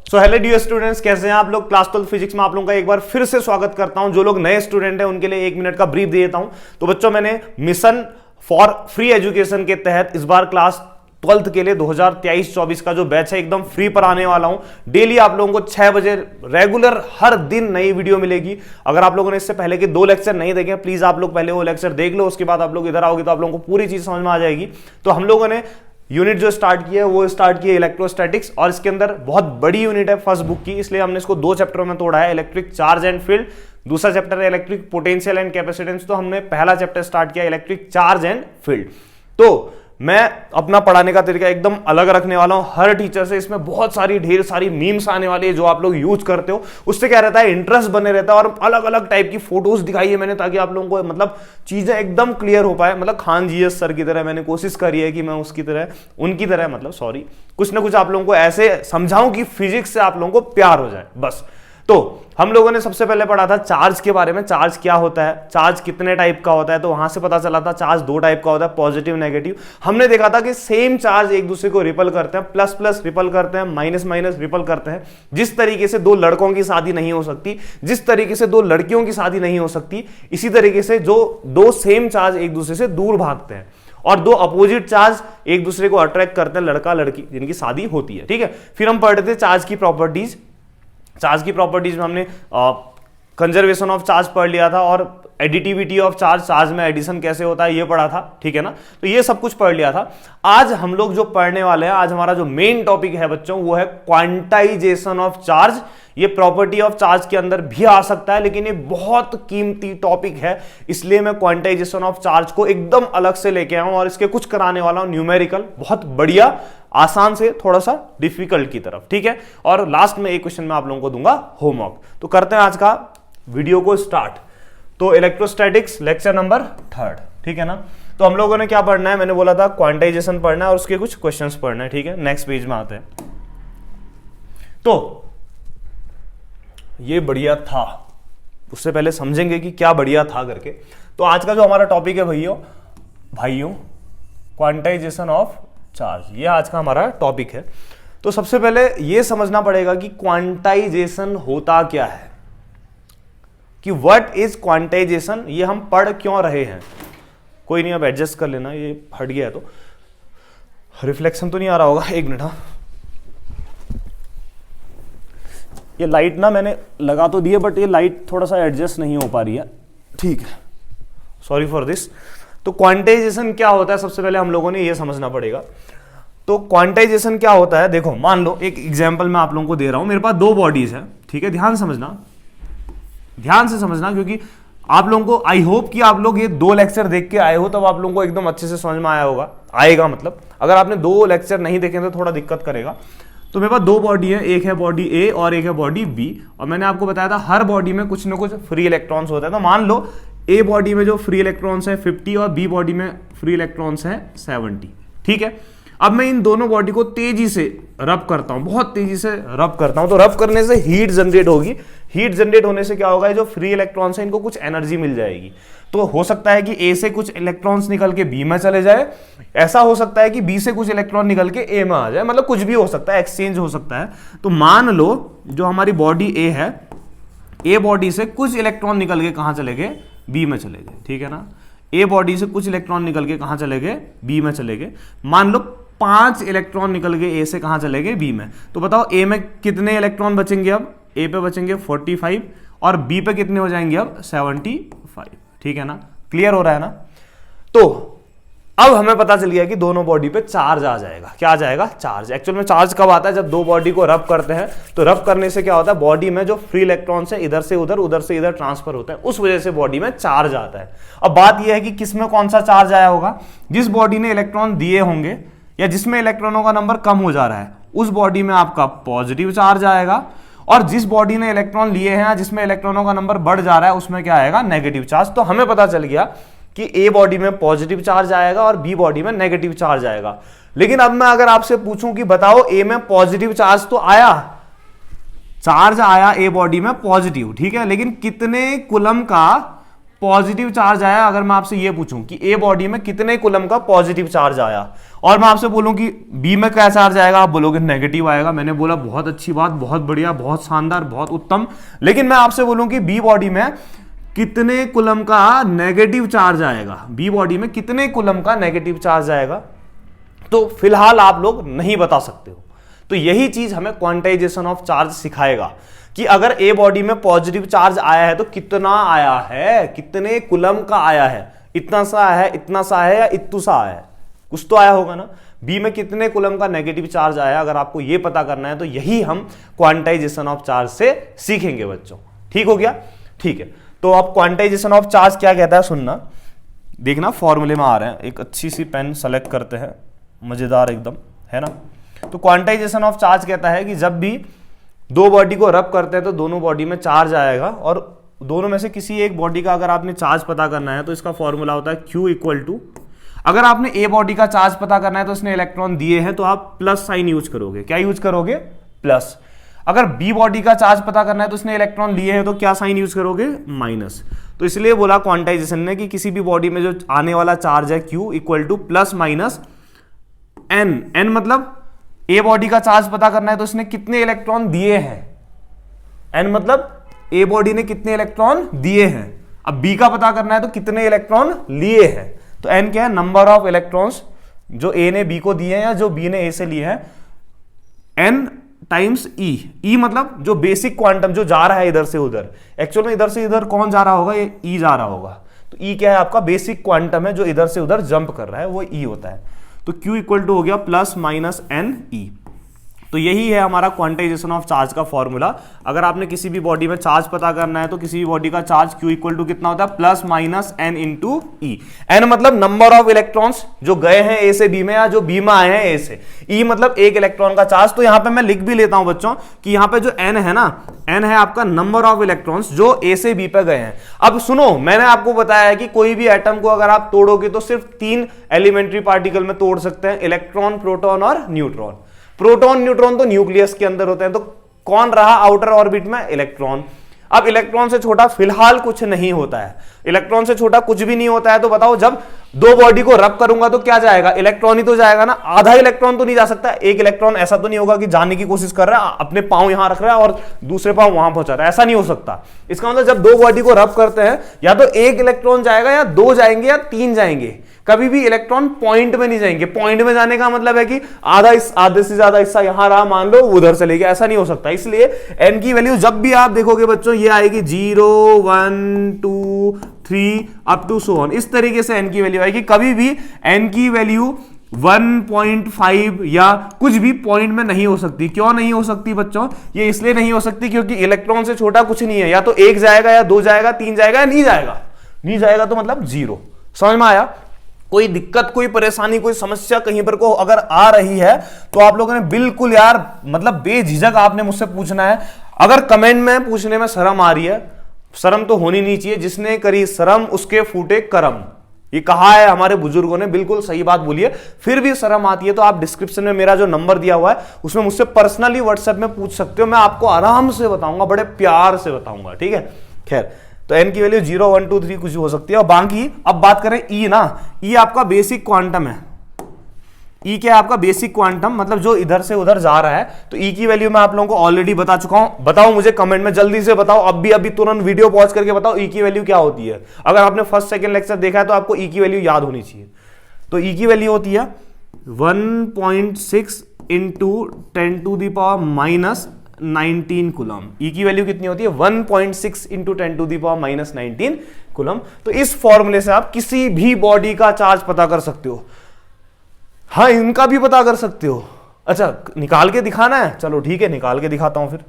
So hello dear students, कैसे हैं आप लोग। क्लास 12 फिजिक्स में आप लोगों का एक बार फिर से स्वागत करता हूं। जो लोग नए स्टूडेंट हैं उनके लिए 1 मिनट का ब्रीफ दे देता हूं। तो बच्चों, मैंने मिशन फॉर फ्री एजुकेशन के तहत इस बार क्लास 12th के लिए 2023-24 का जो बैच है एकदम फ्री पर आने वाला हूं। डेली आप लोगों को 6 बजे रेगुलर हर दिन नई वीडियो मिलेगी। अगर आप लोगों ने इससे पहले के 2 लेक्चर नहीं देखे, प्लीज आप लोग पहले वो लेक्चर देख लो, उसके बाद आप लोग इधर आओगे तो आप लोगों को पूरी चीज समझ में आ जाएगी। तो हम लोगों ने यूनिट जो स्टार्ट किया है वो स्टार्ट किया इलेक्ट्रोस्टैटिक्स, और इसके अंदर बहुत बड़ी यूनिट है फर्स्ट बुक की, इसलिए हमने इसको 2 चैप्टरों में तोड़ा है। इलेक्ट्रिक चार्ज एंड फील्ड, दूसरा चैप्टर है इलेक्ट्रिक पोटेंशियल एंड कैपेसिटेंस। तो हमने पहला चैप्टर स्टार्ट किया इलेक्ट्रिक चार्ज एंड फील्ड। तो मैं अपना पढ़ाने का तरीका एकदम अलग रखने वाला हूं हर टीचर से। इसमें बहुत सारी ढेर सारी मीम्स आने वाली है जो आप लोग यूज करते हो, उससे क्या रहता है, इंटरेस्ट बने रहता है। और अलग अलग टाइप की फोटोज दिखाई है मैंने, ताकि आप लोगों को मतलब चीजें एकदम क्लियर हो पाए। मतलब खान जीएस सर की तरह मैंने कोशिश करी है कि मैं उसकी तरह, उनकी तरह, मतलब सॉरी, कुछ ना कुछ आप लोगों को ऐसे समझाऊं कि फिजिक्स से आप लोगों को प्यार हो जाए बस। तो हम लोगों ने सबसे पहले पढ़ा था चार्ज के बारे में। चार्ज क्या होता है, चार्ज कितने टाइप का होता है, तो वहां से पता चला था चार्ज 2 टाइप का होता है, पॉजिटिव नेगेटिव। हमने देखा था कि सेम चार्ज एक दूसरे को रिपल करते हैं, प्लस प्लस रिपल करते हैं, माइनस माइनस रिपल करते हैं। जिस तरीके से 2 लड़कों की शादी नहीं हो सकती, जिस तरीके से 2 लड़कियों की शादी नहीं हो सकती, इसी तरीके से जो 2 सेम चार्ज एक दूसरे से दूर भागते हैं, और 2 अपोजिट चार्ज एक दूसरे को अट्रैक्ट करते हैं, लड़का लड़की, जिनकी शादी होती है। ठीक है, फिर हम पढ़ते थे चार्ज की प्रॉपर्टीज। चार्ज की प्रॉपर्टीज में हमने कंजर्वेशन ऑफ चार्ज पढ़ लिया था, और एडिटिविटी ऑफ चार्ज, चार्ज में एडिशन कैसे होता है ये पढ़ा था। ठीक है ना, तो ये सब कुछ पढ़ लिया था। आज हम लोग जो पढ़ने वाले हैं, आज हमारा जो मेन टॉपिक है बच्चों, वो है क्वांटाइजेशन ऑफ चार्ज। ये प्रॉपर्टी ऑफ चार्ज के अंदर भी आ सकता है, लेकिन ये बहुत कीमती टॉपिक है, इसलिए मैं क्वांटाइजेशन ऑफ चार्ज को एकदम अलग से लेके आऊं और इसके कुछ कराने वाला हूं न्यूमेरिकल, बहुत बढ़िया, आसान से थोड़ा सा डिफिकल्ट की तरफ। ठीक है, और लास्ट में एक क्वेश्चन मैं आप लोगों को दूंगा होमवर्क। तो करते हैं आज का वीडियो को स्टार्ट। तो इलेक्ट्रोस्टैटिक्स लेक्चर नंबर 3, ठीक है ना। तो हम लोगों ने क्या पढ़ना है, मैंने बोला था क्वांटाइजेशन पढ़ना है और उसके कुछ क्वेश्चंस पढ़ना है। ठीक है, नेक्स्ट पेज में आते हैं। तो ये बढ़िया था, उससे पहले समझेंगे कि क्या बढ़िया था करके। तो आज का जो हमारा टॉपिक है भाइयों, क्वांटाइजेशन ऑफ चार्ज, ये आज का हमारा टॉपिक है। तो सबसे पहले ये समझना पड़ेगा कि क्वांटाइजेशन होता क्या है, कि व्हाट इज क्वांटाइजेशन, ये हम पढ़ क्यों रहे हैं। कोई नहीं, अब एडजस्ट कर लेना, ये हट गया है तो रिफ्लेक्शन तो नहीं आ रहा होगा। 1 मिनट, हाँ, ये लाइट ना मैंने लगा तो दी है, बट ये लाइट थोड़ा सा एडजस्ट नहीं हो पा रही है। ठीक है, सॉरी फॉर दिस। तो क्वांटाइजेशन क्या होता है, सबसे पहले हम लोगों ने ये समझना पड़ेगा। तो क्वांटाइजेशन क्या होता है, देखो मान लो एक एग्जांपल मैं आप लोगों को दे रहा हूं। मेरे पास 2 बॉडीज है, ठीक है, ध्यान से समझना, क्योंकि आप लोगों को, आई होप कि आप लोग ये 2 लेक्चर देख के आए हो, तब आप लोगों को एकदम अच्छे से समझ में आएगा। मतलब अगर आपने 2 लेक्चर नहीं देखे तो थोड़ा दिक्कत करेगा। तो मेरे पास 2 बॉडी है, एक है बॉडी ए और एक है बॉडी बी। और मैंने आपको बताया था हर बॉडी में कुछ ना कुछ फ्री इलेक्ट्रॉन्स होता है। तो मान लो ए बॉडी में जो फ्री इलेक्ट्रॉन्स है 50 और बी बॉडी में फ्री इलेक्ट्रॉन्स है 70। ठीक है, अब मैं इन दोनों बॉडी को तेजी से रब करता हूं, बहुत तेजी से रब करता हूं। तो रब करने से हीट जनरेट होगी। हीट जनरेट होने से क्या होगा, जो फ्री इलेक्ट्रॉन्स है इनको कुछ एनर्जी मिल जाएगी। तो हो सकता है कि ए से कुछ इलेक्ट्रॉन्स निकल के बी में चले जाए, ऐसा हो सकता है कि बी से कुछ इलेक्ट्रॉन निकल के ए में आ जाए, मतलब कुछ भी हो सकता है, एक्सचेंज हो सकता है। तो मान लो जो हमारी बॉडी ए है, ए बॉडी से कुछ इलेक्ट्रॉन निकल के कहां चले गए, बी में चले गए। ठीक है ना, ए बॉडी से कुछ इलेक्ट्रॉन निकल के कहां चले गए, बी में चले गए। मान लो 5 इलेक्ट्रॉन निकल गए ए से कहां चले गए, बी में। तो बताओ ए में कितने इलेक्ट्रॉन बचेंगे, अब ए पे बचेंगे 45 और बी पे कितने हो जाएंगे अब 75। ठीक है ना, क्लियर हो रहा है ना। तो अब हमें पता चल गया कि दोनों बॉडी पे चार्ज आ जाएगा। क्या आ जाएगा, चार्ज। एक्चुअल में चार्ज कब आता है, जब 2 बॉडी को रब करते हैं। तो रब करने से क्या होता है, बॉडी में जो फ्री इलेक्ट्रॉन्स है इधर से उधर, उधर से इधर ट्रांसफर होता है, उस वजह से बॉडी में चार्ज आता है। अब बात यह है कि किसमें कौन सा चार्ज आया होगा, जिस बॉडी ने इलेक्ट्रॉन दिए होंगे या जिसमें इलेक्ट्रॉनों का नंबर कम हो जा रहा है, उस बॉडी में आपका पॉजिटिव चार्ज आएगा। और जिस बॉडी ने इलेक्ट्रॉन लिए हैं, जिसमें इलेक्ट्रॉनों का नंबर बढ़ जा रहा है, उसमें क्या आएगा, नेगेटिव चार्ज। तो हमें पता चल गया कि ए बॉडी में पॉजिटिव चार्ज आएगा और बी बॉडी में नेगेटिव चार्ज आएगा। लेकिन अब मैं अगर आपसे पूछूं कि बताओ ए में पॉजिटिव चार्ज तो आया, चार्ज आया ए बॉडी में पॉजिटिव, ठीक है, लेकिन कितने कूलम का पॉजिटिव चार्ज आया, अगर मैं आपसे ये पूछूं कि ए बॉडी में कितने कूलम का पॉजिटिव चार्ज आया, और मैं आपसे बोलूं कि बी में क्या चार्ज आएगा, आप बोलोगे नेगेटिव आएगा। मैंने बोला बहुत अच्छी बात, बहुत बढ़िया, बहुत शानदार, बहुत उत्तम। लेकिन मैं आपसे बोलूं कि बी बॉडी में कितने कूलम का नेगेटिव चार्ज आएगा, बी बॉडी में कितने कूलम का नेगेटिव चार्ज आएगा, तो फिलहाल आप लोग नहीं बता सकते हो। तो यही चीज हमें क्वांटाइजेशन ऑफ चार्ज सिखाएगा कि अगर ए बॉडी में पॉजिटिव चार्ज आया है तो कितना आया है, कितने कूलम का आया है, इतना सा है, इतना सा है, या इतू सा आया है, कुछ तो आया होगा ना। बी में कितने कूलम का नेगेटिव चार्ज आया, अगर आपको यह पता करना है तो यही हम क्वांटाइजेशन ऑफ चार्ज से सीखेंगे बच्चों। ठीक हो गया? ठीक है, तो अब क्वांटाइजेशन ऑफ चार्ज क्या कहता है सुनना, देखना फॉर्मूले में आ रहे हैं। एक अच्छी सी पेन सेलेक्ट करते हैं, मजेदार एकदम, है ना। तो क्वांटाइजेशन ऑफ चार्ज कहता है कि जब भी दो बॉडी को रब करते हैं तो दोनों बॉडी में चार्ज आएगा, और दोनों में से किसी एक बॉडी का अगर आपने चार्ज पता करना है तो इसका फॉर्मूला होता है Q इक्वल टू, अगर आपने ए बॉडी का चार्ज पता करना है तो इसने इलेक्ट्रॉन दिए हैं तो आप प्लस साइन यूज करोगे। क्या यूज करोगे? प्लस। अगर बी बॉडी का चार्ज पता करना है तो इसने इलेक्ट्रॉन लिए हैं तो क्या साइन यूज करोगे? माइनस। तो इसलिए बोला क्वांटाइजेशन ने कि किसी भी बॉडी में जो आने वाला चार्ज है Q equal to plus minus N. N मतलब ए बॉडी का चार्ज पता करना है तो इसने कितने इलेक्ट्रॉन दिए हैं, एन मतलब ए बॉडी ने कितने इलेक्ट्रॉन दिए हैं। अब बी का पता करना है तो कितने इलेक्ट्रॉन लिए हैं, तो एन क्या है? नंबर ऑफ इलेक्ट्रॉन्स जो ए ने बी को दिए हैं या जो बी ने ए से लिए हैं, एन टाइम्स ई। ई मतलब जो बेसिक क्वांटम जो जा रहा है इधर से उधर, एक्चुअल में इधर से इधर कौन जा रहा होगा? ये ई जा रहा होगा। तो ई क्या है? आपका बेसिक क्वांटम है जो इधर से उधर जंप कर रहा है, वो ई होता है। तो Q इक्वल टू हो गया प्लस माइनस एन ई। तो यही है हमारा क्वांटाइजेशन ऑफ चार्ज का फॉर्मूला। अगर आपने किसी भी बॉडी में चार्ज पता करना है तो किसी भी बॉडी का चार्ज Q इक्वल टू कितना होता है? प्लस माइनस एन इंटू ई। एन मतलब नंबर ऑफ इलेक्ट्रॉन्स जो गए हैं ए से बी में या जो बी में आए हैं ए से। ई मतलब एक इलेक्ट्रॉन का चार्ज। तो यहां पे मैं लिख भी लेता हूं बच्चों कि यहां पे जो एन है ना, एन है आपका नंबर ऑफ इलेक्ट्रॉन्स जो ए से बी पे गए हैं। अब सुनो, मैंने आपको बताया है कि कोई भी एटम को अगर आप तोड़ोगे तो सिर्फ 3 एलिमेंट्री पार्टिकल में तोड़ सकते हैं, इलेक्ट्रॉन, प्रोटॉन और न्यूट्रॉन। प्रोटॉन न्यूट्रॉन तो न्यूक्लियस के अंदर होते हैं, तो कौन रहा आउटर ऑर्बिट में? इलेक्ट्रॉन। अब इलेक्ट्रॉन से छोटा फिलहाल कुछ नहीं होता है, इलेक्ट्रॉन से छोटा कुछ भी नहीं होता है। तो बताओ जब दो बॉडी को रब करूंगा तो क्या जाएगा? इलेक्ट्रॉन ही तो जाएगा ना, आधा इलेक्ट्रॉन तो नहीं जा सकता। एक इलेक्ट्रॉन ऐसा तो नहीं होगा कि जाने की कोशिश कर रहा है, अपने पांव यहां रख रहा है और दूसरे पांव वहां पहुंचा रहा है, ऐसा नहीं हो सकता। इसका मतलब जब दो बॉडी को रब करते हैं या तो एक इलेक्ट्रॉन जाएगा या 2 जाएंगे या 3 जाएंगे, कभी भी इलेक्ट्रॉन पॉइंट में नहीं जाएंगे। पॉइंट में जाने का मतलब है कि आधे से ज्यादा हिस्सा यहां रहा, मान लो उधर चले गया, ऐसा नहीं हो सकता। इसलिए एन की वैल्यू जब भी आप देखोगे बच्चों ये आएगी 0 1 2 3 अप टू सो ऑन, इस तरीके से एन की वैल्यू आएगी। कभी भी एन की वैल्यू 1.5 या कुछ भी पॉइंट में नहीं हो सकती। क्यों नहीं हो सकती बच्चों? ये इसलिए नहीं हो सकती क्योंकि इलेक्ट्रॉन से छोटा कुछ नहीं है, या तो 1 जाएगा या 2 जाएगा, 3 जाएगा या नहीं जाएगा। नहीं जाएगा तो मतलब 0। समझ में आया? कोई दिक्कत, कोई परेशानी, कोई समस्या कहीं पर को अगर आ रही है तो आप लोगों ने बिल्कुल यार मतलब बेझिझक आपने मुझसे पूछना है। अगर कमेंट में पूछने में शर्म आ रही है, शर्म तो होनी नहीं चाहिए, जिसने करी शर्म उसके फूटे करम, ये कहा है हमारे बुजुर्गों ने, बिल्कुल सही बात बोली है। फिर भी शर्म आती है तो आप डिस्क्रिप्शन में मेरा जो नंबर दिया हुआ है उसमें मुझसे पर्सनली व्हाट्सएप में पूछ सकते हो, मैं आपको आराम से बताऊंगा, बड़े प्यार से बताऊंगा। ठीक है, खैर तो एन की वैल्यू 0 1 2 3 कुछ हो सकती है। और बाकी अब बात करें ई ना, ई आपका बेसिक क्वांटम है। ई क्या है? आपका बेसिक क्वांटम, मतलब जो इधर से उधर जा रहा है। तो ई की वैल्यू मैं आप लोगों को ऑलरेडी बता चुका हूं। बताओ मुझे कमेंट में, जल्दी से बताओ, अभी तुरंत वीडियो पॉज करके बताओ ई की वैल्यू क्या होती है। अगर आपने फर्स्ट सेकंड लेक्चर देखा है तो आपको ई की वैल्यू याद होनी चाहिए। तो ई की वैल्यू होती है 1.6 into 10 to the power minus 19 coulomb. E की वैल्यू कितनी होती है? 1.6 into 10 to the power minus 19 coulomb. तो इस फॉर्मूले से आप किसी भी बॉडी का चार्ज पता कर सकते हो। हाँ, इनका भी पता कर सकते हो। अच्छा, निकाल के दिखाना है? चलो ठीक है, निकाल के दिखाता हूं। फिर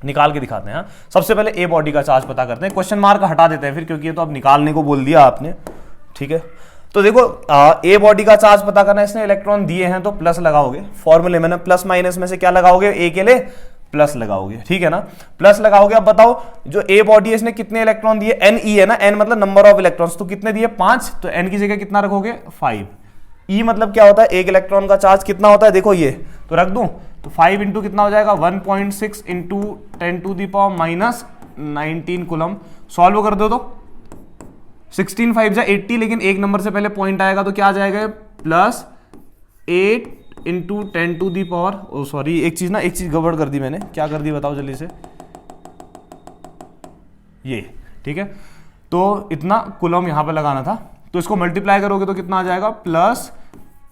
निकाल के दिखाते हैं। सबसे पहले ए बॉडी का चार्ज पता करते हैं। क्वेश्चन मार्क हटा देते हैं फिर, क्योंकि ये तो अब निकालने को बोल दिया आपने। ठीक है, तो देखो ए बॉडी का चार्ज पता करना है, इसने इलेक्ट्रॉन दिए हैं तो प्लस लगाओगे। फॉर्मूले में ना प्लस माइनस में से क्या लगाओगे? ए के लिए प्लस लगाओगे। ठीक है ना, प्लस लगाओगे। अब बताओ जो ए बॉडी है इसने कितने इलेक्ट्रॉन दिए? एन ई है ना, एन मतलब नंबर ऑफ इलेक्ट्रॉन्स, तो कितने दिए? 5। तो एन की जगह कितना रखोगे? 5। ई मतलब क्या होता है? एक इलेक्ट्रॉन का चार्ज कितना होता है? देखो ये तो रख दूं, तो 5 इंटू कितना हो जाएगा? 1.6 into 10 to the power minus 19 coulomb. Solve कर दो तो 16 5 जा 80, लेकिन एक नंबर से पहले पॉइंट आएगा तो क्या आ जाएगा, plus 8 into 10 to the power, oh sorry एक चीज गड़बड़ कर दी मैंने, क्या कर दी बताओ जल्दी से, ये ठीक है। तो इतना कूलम यहां पे लगाना था, तो इसको मल्टीप्लाई करोगे तो कितना आ जाएगा, plus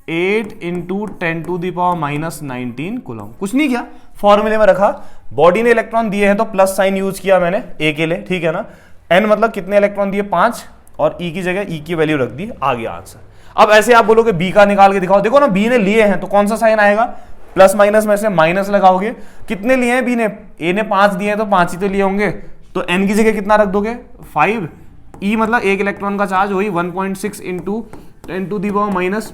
8 into 10 to the power minus 19 coulomb. कुछ नहीं किया, फॉर्मूले में रखा, बॉडी ने इलेक्ट्रॉन दिए हैं तो प्लस साइन यूज किया मैंने ए के लिए, ठीक है ना। एन मतलब कितने इलेक्ट्रॉन दिए, 5, और ई की जगह ई की वैल्यू रख दी, आ गया आंसर। अब ऐसे आप बोलोगे बी का निकाल के दिखाओ, देखो ना बी ने लिए हैं तो कौन सा साइन आएगा, प्लस माइनस में से माइनस लगाओगे। कितने लिए हैं बी ने, ए ने 5 दिए हैं तो 5 ही तो लिए होंगे, तो एन की जगह कितना रख दोगे, 5। ई मतलब एक इलेक्ट्रॉन का चार्ज वही 1.6 into 10 to the power minus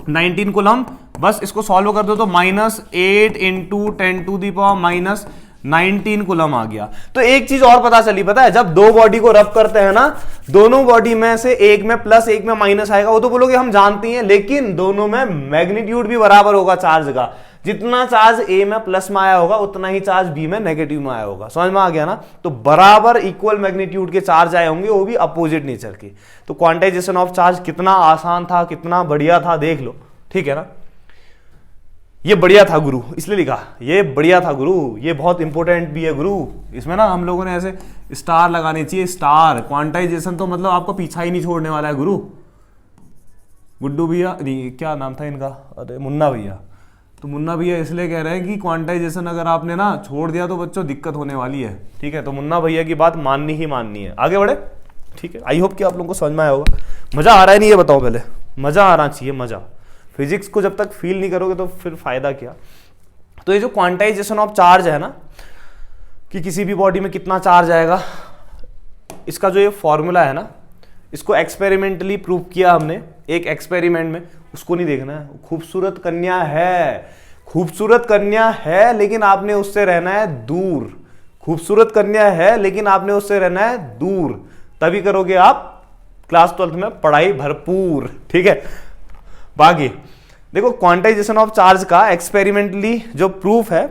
19 coulomb. बस इसको सॉल्व कर दो तो -8 into 10 to the power minus 19 coulomb आ गया। तो एक चीज और पता चली, पता है, जब दो बॉडी को रब करते हैं ना, दोनों बॉडी में से एक में प्लस एक में माइनस आएगा, वो तो बोलोगे हम जानते हैं, लेकिन दोनों में मैग्नीट्यूड भी बराबर होगा चार्ज का। जितना चार्ज ए में प्लस में आया होगा उतना ही चार्ज बी में नेगेटिव में आया होगा। समझ में आ गया ना। तो बराबर इक्वल मैग्नीट्यूड के चार्ज आए होंगे, वो भी अपोजिट नेचर के। तो क्वांटाइजेशन ऑफ चार्ज कितना आसान था, कितना बढ़िया था, देख लो, ठीक है ना। ये बढ़िया था गुरु, इसलिए लिखा ये बढ़िया था गुरु, ये बहुत इंपॉर्टेंट भी है गुरु। इसमें ना हम लोगों ने ऐसे स्टार लगाने चाहिए, स्टार। क्वांटाइजेशन तो मतलब आपको पीछा ही नहीं छोड़ने वाला है गुरु। गुड्डू भैया, नहीं क्या नाम था इनका, अरे मुन्ना भैया। तो मुन्ना भैया इसलिए कह रहे हैं कि क्वांटाइजेशन अगर आपने ना छोड़ दिया तो बच्चों दिक्कत होने वाली है, ठीक है। तो मुन्ना भैया की बात माननी ही माननी है। आगे बढ़े, ठीक है। आई होप कि आप लोगों को समझ में आया होगा। मजा आ रहा है नहीं, ये बताओ पहले, मजा आना चाहिए, मजा। फिजिक्स को जब तक फील नहीं करोगे तो फिर फायदा क्या। तो ये जो क्वांटाइजेशन ऑफ चार्ज है ना, कि किसी भी बॉडी में कितना चार्ज आएगा, इसका जो ये फॉर्मूला है ना, इसको एक्सपेरिमेंटली प्रूव किया हमने एक एक्सपेरिमेंट में। उसको नहीं देखना है, खूबसूरत कन्या है, खूबसूरत कन्या है, लेकिन आपने उससे रहना है दूर। खूबसूरत कन्या है लेकिन आपने उससे रहना है दूर, तभी करोगे आप क्लास 12th में पढ़ाई भरपूर, ठीक है। बाकी देखो, क्वांटाइजेशन ऑफ चार्ज का एक्सपेरिमेंटली जो प्रूफ है,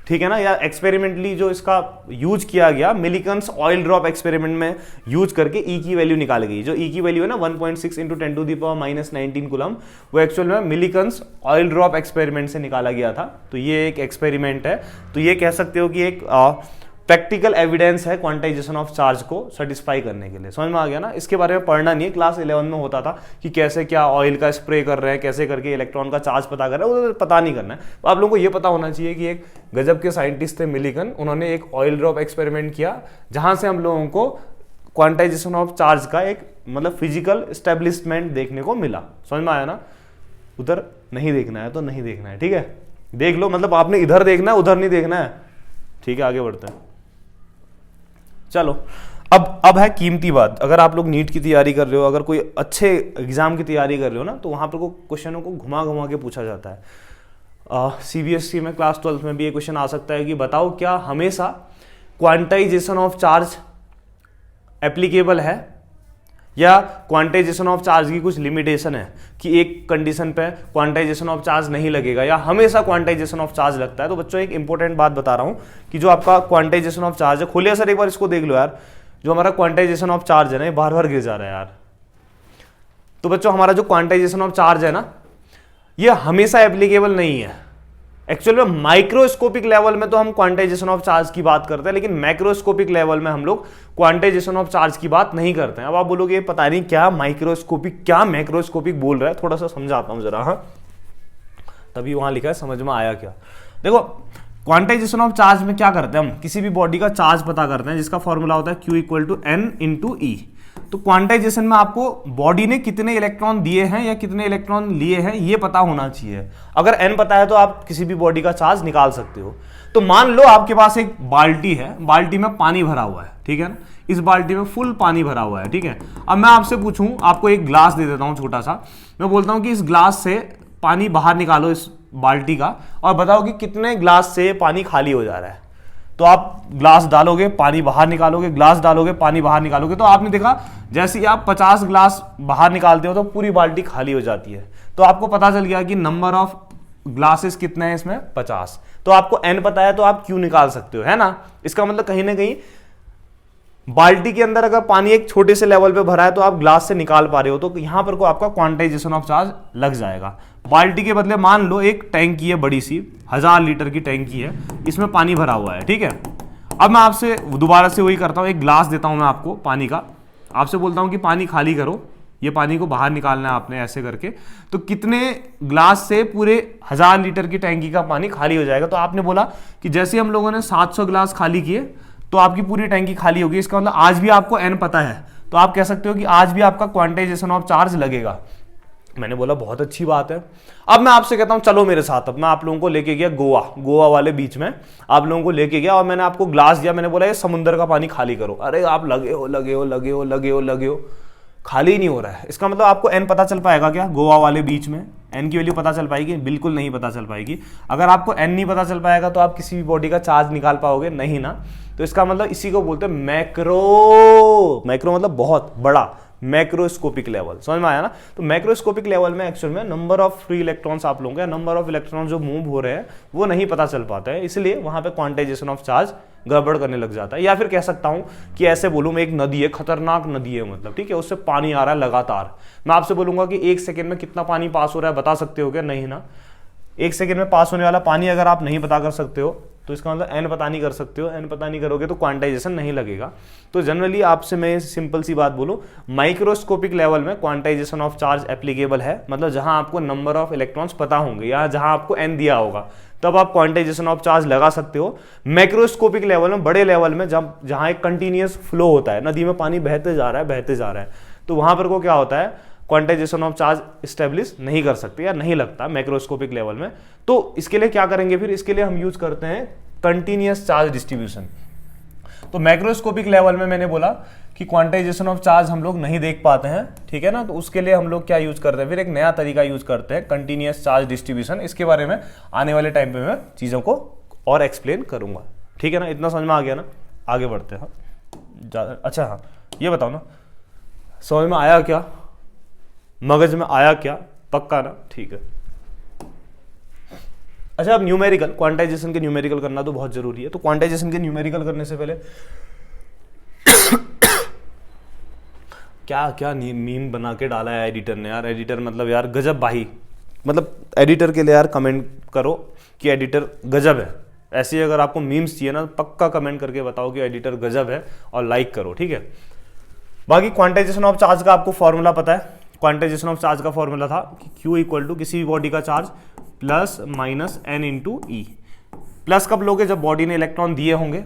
ठीक है ना, या एक्सपेरिमेंटली जो इसका यूज किया गया, मिलिकन्स ऑयल ड्रॉप एक्सपेरिमेंट में यूज करके ई की वैल्यू निकाली गई। जो ई की वैल्यू है ना 1.6 into 10 to the power minus 19 coulomb, वो एक्चुअल में मिलिकन्स ऑयल ड्रॉप एक्सपेरिमेंट से निकाला गया था। तो ये एक एक्सपेरिमेंट है, तो ये कह सकते हो कि एक प्रैक्टिकल एविडेंस है क्वांटाइजेशन ऑफ चार्ज को सेटिस्फाई करने के लिए। समझ में आ गया ना। इसके बारे में पढ़ना नहीं है, क्लास 11 में होता था कि कैसे क्या ऑयल का स्प्रे कर रहे हैं, कैसे करके इलेक्ट्रॉन का चार्ज पता कर रहे हैं, वो पता नहीं करना है। तो आप लोगों को ये पता होना चाहिए कि एक गजब के साइंटिस्ट थे मिलिकन, उन्होंने एक ऑयल ड्रॉप एक्सपेरिमेंट किया जहां से हम लोगों को क्वांटाइजेशन ऑफ चार्ज का एक मतलब फिजिकल एस्टेब्लिशमेंट देखने को मिला। समझ में आया ना। उधर नहीं देखना है तो नहीं देखना है, ठीक है, देख लो, मतलब आपने इधर देखना है उधर नहीं देखना है, ठीक है। आगे बढ़ते हैं, चलो। अब है कीमती बात। अगर आप लोग नीट की तैयारी कर रहे हो, अगर कोई अच्छे एग्जाम की तैयारी कर रहे हो ना, तो वहां पर को क्वेश्चनों को घुमा घुमा के पूछा जाता है। सीबीएसई में क्लास 12th में भी ये क्वेश्चन आ सकता है कि बताओ क्या हमेशा क्वांटाइजेशन ऑफ चार्ज एप्लीकेबल है, या क्वांटाइजेशन ऑफ चार्ज की कुछ लिमिटेशन है कि एक कंडीशन पे क्वांटाइजेशन ऑफ चार्ज नहीं लगेगा, या हमेशा क्वांटाइजेशन ऑफ चार्ज लगता है। तो बच्चों एक इंपॉर्टेंट बात बता रहा हूं कि जो आपका क्वांटाइजेशन ऑफ चार्ज है, खोलिए सर एक बार इसको देख लो यार। जो हमारा क्वांटाइजेशन ऑफ चार्ज है ना, ये बार बार गिर जा रहा है यार। तो बच्चों हमारा जो क्वांटाइजेशन ऑफ चार्ज है ना, ये हमेशा एप्लीकेबल नहीं है। एक्चुअल में माइक्रोस्कोपिक लेवल में तो हम क्वांटाइजेशन ऑफ चार्ज की बात करते हैं, लेकिन मैक्रोस्कोपिक लेवल में हम लोग क्वांटाइजेशन ऑफ चार्ज की बात नहीं करते हैं। अब आप बोलोगे पता नहीं क्या माइक्रोस्कोपिक क्या मैक्रोस्कोपिक बोल रहा है, थोड़ा सा समझाता हूं जरा। हाँ, तभी वहां लिखा है, समझ में आया क्या। देखो, क्वांटाइजेशन ऑफ चार्ज में क्या करते हैं हम, किसी भी बॉडी का चार्ज पता करते हैं, जिसका फॉर्मूला होता है Q = N × E। तो क्वांटाइजेशन में आपको बॉडी ने कितने इलेक्ट्रॉन दिए हैं या कितने इलेक्ट्रॉन लिए हैं ये पता होना चाहिए। अगर n पता है तो आप किसी भी बॉडी का चार्ज निकाल सकते हो। तो मान लो आपके पास एक बाल्टी है, बाल्टी में पानी भरा हुआ है, ठीक है ना। इस बाल्टी में फुल पानी भरा हुआ है, ठीक है। अब मैं आपसे पूछूं, आपको एक ग्लास दे देता हूं छोटा सा, मैं बोलता हूं कि इस ग्लास से पानी बाहर निकालो इस बाल्टी का, और बताओ कि कितने ग्लास से पानी खाली हो जा रहा है। तो आप ग्लास डालोगे, पानी बाहर निकालोगे, ग्लास डालोगे, पानी बाहर निकालोगे। तो आपने देखा जैसे ही आप 50 ग्लास बाहर निकालते हो तो पूरी बाल्टी खाली हो जाती है। तो आपको पता चल गया कि नंबर ऑफ ग्लासेस कितने हैं इसमें, 50। तो आपको n पता है तो आप q निकाल सकते हो, है ना। इसका मतलब कहीं ना कहीं बाल्टी के अंदर अगर पानी एक छोटे से लेवल पे भरा है तो आप ग्लास से निकाल पा रहे हो, तो यहां पर को आपका क्वांटाइजेशन ऑफ चार्ज लग जाएगा। बाल्टी के बदले मान लो एक टैंकी है बड़ी सी, 1000 लीटर की टैंकी है, इसमें पानी भरा हुआ है, ठीक है। अब मैं आपसे दोबारा से वही करता हूं, एक ग्लास देता हूं मैं आपको पानी का, आपसे बोलता हूं कि पानी खाली करो, ये पानी को बाहर निकालना है आपने ऐसे करके, तो कितने ग्लास से पूरे 1000 लीटर की टैंकी का पानी खाली हो जाएगा। तो आपने बोला कि जैसे हम लोगों ने 700 ग्लास खाली किए तो आपकी पूरी टैंकी खाली होगी, इसका मतलब आज भी आपको n पता है, तो आप कह सकते हो कि आज भी आपका क्वांटाइजेशन ऑफ चार्ज लगेगा। मैंने बोला बहुत अच्छी बात है। अब मैं आपसे कहता हूं चलो मेरे साथ, अब मैं आप लोगों को लेके गया गोवा वाले बीच में, आप लोगों को लेके गया और मैंने आपको ग्लास दिया, मैंने बोला ये समुद्र का पानी खाली करो। अरे आप लगे हो, खाली नहीं हो रहा है। इसका मतलब आपको n पता चल पाएगा क्या गोवा वाले बीच में? n की वैल्यू पता चल पाएगी? बिल्कुल नहीं पता चल पाएगी। अगर आपको n नहीं पता चल पाएगा तो आप किसी भी बॉडी का चार्ज निकाल पाओगे नहीं ना। तो इसका मतलब इसी को बोलते हैं मैक्रो मतलब बहुत बड़ा, मैक्रोस्कोपिक लेवल, समझ में आया ना। तो मैक्रोस्कोपिक लेवल में एक्चुअल में नंबर ऑफ फ्री इलेक्ट्रॉन्स आप लोगों के, नंबर ऑफ इलेक्ट्रॉन जो मूव हो रहे हैं वो नहीं पता चल पाता है, इसलिए वहां पे क्वांटाइजेशन ऑफ चार्ज गड़बड़ करने लग जाता है। या फिर कह सकता हूं कि ऐसे बोलूं मैं, एक नदी है, खतरनाक नदी है मतलब, ठीक है, उससे पानी आ रहा है लगातार, मैं आपसे बोलूंगा कि 1 सेकेंड में कितना पानी पास हो रहा है बता सकते हो क्या? नहीं ना। 1 सेकेंड में पास होने वाला पानी अगर आप नहीं पता कर सकते हो तो इसका मतलब n पता नहीं कर सकते हो, n पता नहीं करोगे तो क्वांटाइजेशन नहीं लगेगा। तो जनरली आपसे मैं सिंपल सी बात बोलूं, माइक्रोस्कोपिक लेवल में क्वांटाइजेशन ऑफ चार्ज एप्लीकेबल है, मतलब जहां आपको नंबर ऑफ इलेक्ट्रॉन्स पता होंगे या जहां आपको n दिया होगा तब आप क्वांटाइजेशन ऑफ चार्ज लगा सकते हो। मैक्रोस्कोपिक लेवल में, बड़े लेवल में, जहां एक कंटिन्यूअस फ्लो होता है, नदी में पानी बहते जा रहा है, तो वहां पर को क्या होता है, क्वांटाइजेशन ऑफ चार्ज स्टेब्लिश नहीं कर सकते या नहीं लगता मैक्रोस्कोपिक लेवल में। तो इसके लिए क्या करेंगे फिर? इसके लिए हम यूज करते हैं कंटिन्यूअस चार्ज डिस्ट्रीब्यूशन। तो मैक्रोस्कोपिक लेवल में मैंने बोला कि क्वांटाइजेशन ऑफ चार्ज हम लोग नहीं देख पाते हैं, ठीक है ना। तो उसके लिए हम लोग क्या यूज करते हैं, फिर एक नया तरीका यूज करते हैं, कंटिन्यूअस चार्ज डिस्ट्रीब्यूशन। इसके बारे में आने वाले टाइम पे मैं चीजों को और एक्सप्लेन करूंगा, ठीक है ना। इतना समझ में आ गया ना? आगे बढ़ते हैं। अच्छा हाँ, ये बताओ ना, समझ में आया क्या, मगज में आया क्या? पक्का ना? ठीक है। अच्छा, अब न्यूमेरिकल, क्वांटाइजेशन के न्यूमेरिकल करना तो बहुत जरूरी है। तो क्वांटाइजेशन के न्यूमेरिकल करने से पहले क्या क्या मीम बना के डाला है एडिटर ने यार। एडिटर मतलब यार गजब भाई, मतलब एडिटर के लिए यार कमेंट करो कि एडिटर गजब है। ऐसे अगर आपको मीम्स चाहिए ना, पक्का कमेंट करके बताओ कि एडिटर गजब है और लाइक करो, ठीक है। बाकी क्वांटाइजेशन ऑफ चार्ज का आपको फॉर्मूला पता है। क्वांटाइजेशन ऑफ चार्ज का फॉर्मूला था कि Q इक्वल टू किसी भी बॉडी का charge plus minus n into e. Plus कब लोगे? जब बॉडी ने इलेक्ट्रॉन दिए होंगे।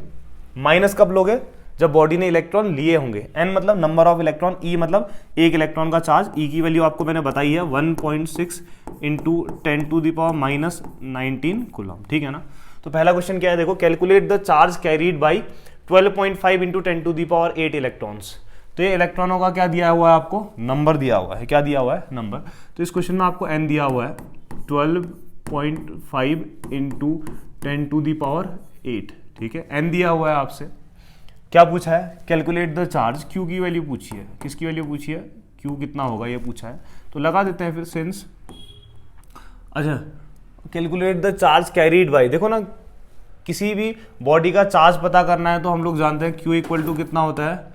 माइनस कब लोगे? जब बॉडी ने इलेक्ट्रॉन लिए होंगे। n मतलब नंबर ऑफ इलेक्ट्रॉन, ई मतलब एक इलेक्ट्रॉन का चार्ज। ई की वैल्यू आपको मैंने बताई है 1.6 into 10 to the power minus 19 coulomb, ठीक है ना। तो पहला क्वेश्चन क्या है, देखो, calculate the charge carried by 12.5 into 10 to the power 8 electrons. तो ये इलेक्ट्रॉनों का क्या दिया हुआ है आपको? नंबर दिया हुआ है। क्या दिया हुआ है? नंबर। तो इस क्वेश्चन में आपको n दिया हुआ है 12.5 इंटू 10 टू दी पावर 8, ठीक है। n दिया हुआ है आपसे। क्या पूछा है? Calculate the charge. q की वैल्यू पूछी है। किसकी वैल्यू पूछी है? q कितना होगा ये पूछा है। तो लगा देते हैं फिर सेंस। अच्छा, calculate the charge carried by, देखो ना, किसी भी बॉडी का चार्ज पता करना है तो हम लोग जानते हैं q इक्वल टू कितना होता है?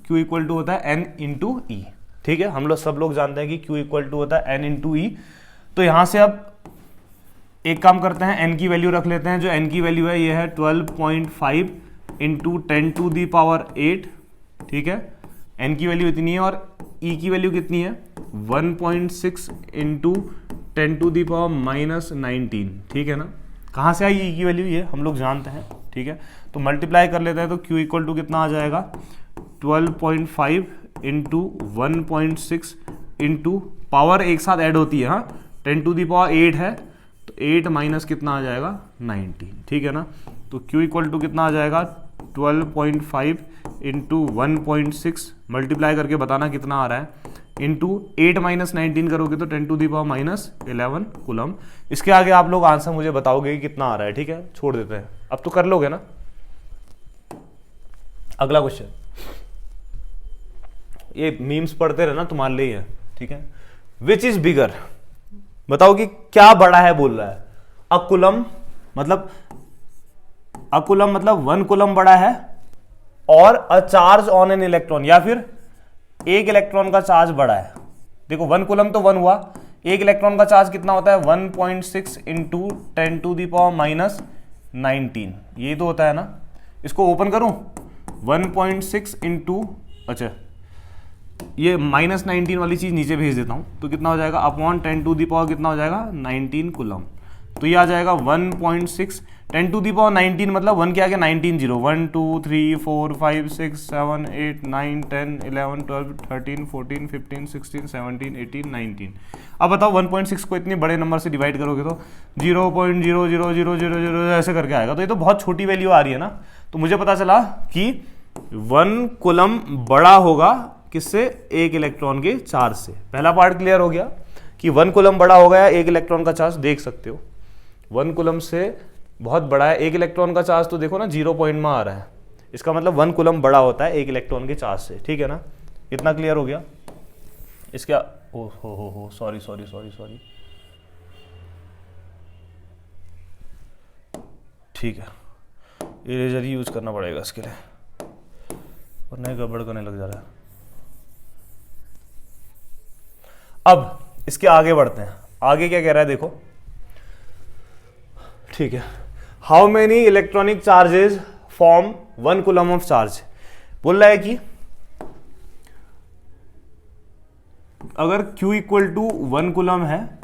Q इक्वल टू होता है n इंटू ई, ठीक है। हम लोग सब लोग जानते हैं कि Q इक्वल टू होता है n इंटू ई। तो यहां से अब एक काम करते हैं, n की वैल्यू रख लेते हैं। जो n की वैल्यू है ये है 12.5 इंटू 10 टू दी पावर 8, ठीक है। n की वैल्यू इतनी है और e की वैल्यू कितनी है? 1.6 into 10 to the power minus 19, ठीक है ना। कहाँ से आई e की वैल्यू? ये हम लोग जानते हैं, ठीक है। तो मल्टीप्लाई कर लेते हैं तो Q इक्वल टू कितना आ जाएगा? 12.5 इंटू 1.6 इंटू पावर एक साथ ऐड होती है, हाँ, 10 टू दी पावर 8 है तो 8 माइनस कितना आ जाएगा? 19, ठीक है ना। तो Q इक्वल टू कितना आ जाएगा? 12.5 इंटू 1.6 मल्टीप्लाई करके बताना कितना आ रहा है, इंटू 8 माइनस 19 करोगे तो 10 to the power minus 11 coulomb. इसके आगे आप लोग आंसर मुझे बताओगे कि कितना आ रहा है, ठीक है। छोड़ देते हैं, अब तो कर लोगे ना। अगला क्वेश्चन, ये मीम्स पढ़ते रहना, तुम्हारे लिए है, ठीक है। विच इज बिगर, बताओ कि क्या बड़ा है बोल रहा है। अकुलम मतलब 1 कूलम बड़ा है और a charge on an electron, या फिर एक इलेक्ट्रॉन का चार्ज बढ़ा है। देखो 1 कूलम तो 1 हुआ, एक इलेक्ट्रॉन का चार्ज कितना होता है 1.6 इंटू 10⁻19, ये तो होता है ना। इसको ओपन करूं 1.6 इंटू, अच्छा ये -19 वाली चीज नीचे भेज देता हूं, तो कितना हो जाएगा अपॉन 10⁻, कितना हो जाएगा 19 कूलम। तो ये आ जाएगा 1.6 10⁻19 मतलब 1 के आगे 19 जीरो, 1 2 3 4 5 6 7 8 9 10 11 12 13 14 15 16 17 18 19। अब बताओ 1.6 को इतने बड़े नंबर से डिवाइड करोगे तो 0.00000 ऐसे करके आएगा, तो ये तो बहुत छोटी वैल्यू आ रही है ना। तो मुझे पता चला कि 1 कूलम बड़ा होगा किससे, एक इलेक्ट्रॉन के चार्ज से। पहला पार्ट क्लियर हो गया कि 1 कूलम बड़ा हो गया एक इलेक्ट्रॉन का चार्ज, देख सकते हो 1 कूलम से बहुत बड़ा है, एक इलेक्ट्रॉन का चार्ज तो देखो ना 0 पॉइंट में आ रहा है, इसका मतलब 1 कूलम बड़ा होता है एक इलेक्ट्रॉन के चार्ज से, ठीक है ना। इतना क्लियर हो गया। इसका ओ हो सॉरी सॉरी सॉरी सॉरी, ठीक है इरेजर ही यूज करना पड़ेगा इसके लिए, वरना गड़बड़ करने लग जा रहा है। अब इसके आगे बढ़ते हैं, आगे क्या कह रहा है देखो, ठीक है। How many electronic charges form 1 coulomb of charge, बोल रहा है कि अगर Q इक्वल टू 1 कूलम है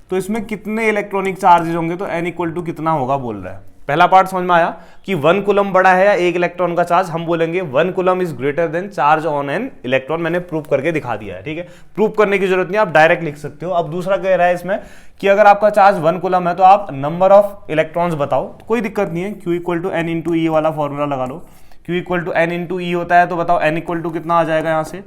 तो इसमें कितने इलेक्ट्रॉनिक चार्जेस होंगे, तो N इक्वल टू कितना होगा बोल रहा है। पहला पार्ट समझ में आया कि 1 कूलम बड़ा है या एक इलेक्ट्रॉन का चार्ज, हम बोलेंगे 1 coulomb is greater than charge on an electron. मैंने प्रूव करके दिखा दिया है, ठीक है, प्रूव करने की जरूरत नहीं, आप डायरेक्ट लिख सकते हो। अब दूसरा कह रहा है इसमें कि अगर आपका चार्ज 1 कूलम है तो आप नंबर ऑफ इलेक्ट्रॉन्स बताओ, तो कोई दिक्कत नहीं है, Q equal to N into e वाला फॉर्मूला लगा लो। Q equal to N into e होता है, तो बताओ N इक्वल टू कितना आ जाएगा यहाँ से,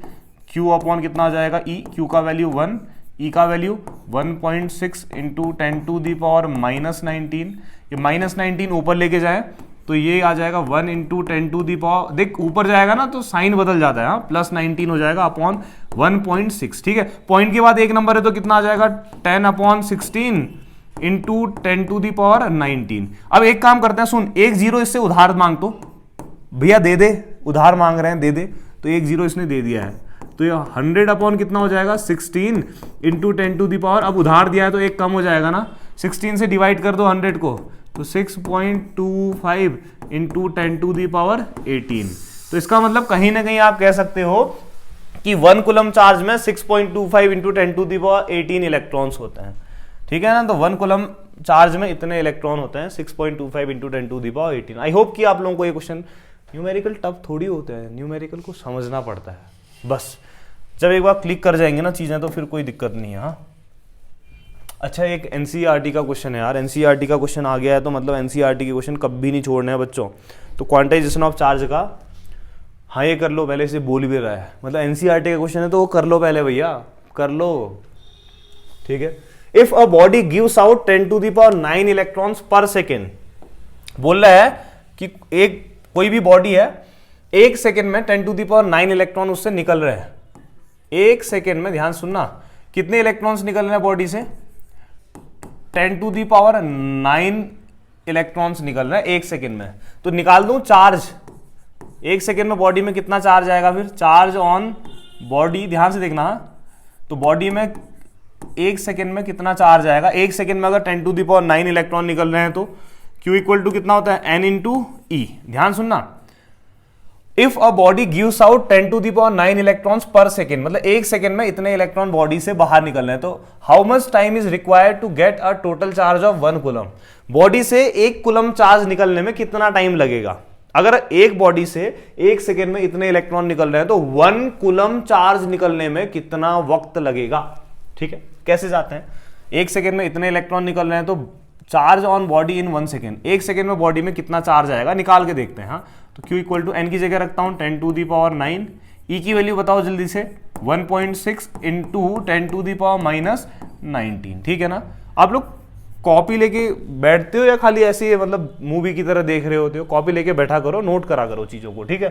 Q अपॉन कितना आ जाएगा E, Q का वैल्यू 1, E का वैल्यू 1.6 इंटू 10⁻19, ये -19 ऊपर लेके जाए तो ये आ जाएगा 1 इंटू 10⁻, देख ऊपर जाएगा ना तो साइन बदल जाता है, प्लस 19 हो जाएगा अपॉन 1.6, ठीक है। पॉइंट के बाद एक नंबर है तो कितना आ जाएगा 10/16 इंटू 10⁻19। अब एक काम करते हैं, सुन, एक जीरो इससे उधार मांग, तो भैया दे दे, उधार मांग रहे हैं दे दे, तो एक जीरो इसने दे दिया है, तो ये 100 अपॉन कितना हो जाएगा 16 इंटू 10⁻, अब उधार दिया है तो एक कम हो जाएगा ना, 16 से डिवाइड कर दो 100 को, तो 6.25 इंटू 10⁻18। तो इसका मतलब कहीं ना कहीं आप कह सकते हो कि 1 कूलम चार्ज में 6.25 इंटू 10⁻18 इलेक्ट्रॉन्स होते हैं, ठीक है ना। तो 1 कूलम चार्ज में इतने इलेक्ट्रॉन होते हैं 6.25 इंटू 10⁻18। आई होप कि आप लोगों को ये क्वेश्चन, न्यूमेरिकल टफ थोड़ी होता है, न्यूमेरिकल को समझना पड़ता है, बस जब एक बार क्लिक कर जाएंगे ना चीजें तो फिर कोई दिक्कत नहीं है। हाँ अच्छा, एक एनसीईआरटी का क्वेश्चन है यार, एनसीईआरटी का क्वेश्चन आ गया है तो मतलब एनसीईआरटी के क्वेश्चन कभी नहीं छोड़ने हैं बच्चों। तो क्वांटाइजेशन ऑफ चार्ज का, हाँ ये कर लो, पहले से बोल भी रहा है, मतलब एनसीईआरटी का क्वेश्चन है तो वो कर लो पहले भैया, कर लो, ठीक है। If a body gives out 10⁹ electrons पर सेकेंड, बोल रहा है कि एक कोई भी बॉडी है, एक सेकेंड में 10⁹ इलेक्ट्रॉन उससे निकल रहे हैं, एक सेकेंड में, ध्यान सुनना, कितने इलेक्ट्रॉन्स निकल रहे हैं बॉडी से, 10⁹ इलेक्ट्रॉन्स निकल रहे हैं एक सेकेंड में। तो निकाल दूं चार्ज, एक सेकेंड में बॉडी में कितना चार्ज आएगा, फिर चार्ज ऑन बॉडी, ध्यान से देखना, तो बॉडी में एक सेकेंड में कितना चार्ज आएगा, एक सेकेंड में अगर 10⁹ इलेक्ट्रॉन निकल रहे हैं तो Q इक्वल टू कितना होता है N इंटू ई। ध्यान सुनना, if a body gives out 10⁹ electrons पर सेकेंड, मतलब एक सेकेंड में इतने इलेक्ट्रॉन बॉडी से बाहर निकल रहे हैं, तो how much time is required to get a total charge of 1 coulomb, body से 1 कूलम चार्ज निकलने में कितना टाइम लगेगा। अगर एक बॉडी से एक सेकेंड में इतने इलेक्ट्रॉन निकल रहे हैं तो 1 कूलम चार्ज निकलने में कितना वक्त लगेगा, ठीक है। कैसे जाते हैं, एक सेकेंड में इतने इलेक्ट्रॉन निकल रहे हैं तो charge on body in 1 second, एक सेकेंड में बॉडी में कितना चार्ज आएगा, निकाल के देखते हैं। हाँ तो Q इक्वल टू N की जगह रखता हूं 10⁹, E की वैल्यू बताओ जल्दी से, 1.6 इंटू 10⁻19, ठीक है ना। आप लोग कॉपी लेके बैठते हो या खाली ऐसे ही मतलब मूवी की तरह देख रहे होते हो, कॉपी लेके बैठा करो, नोट करा करो चीजों को, ठीक है।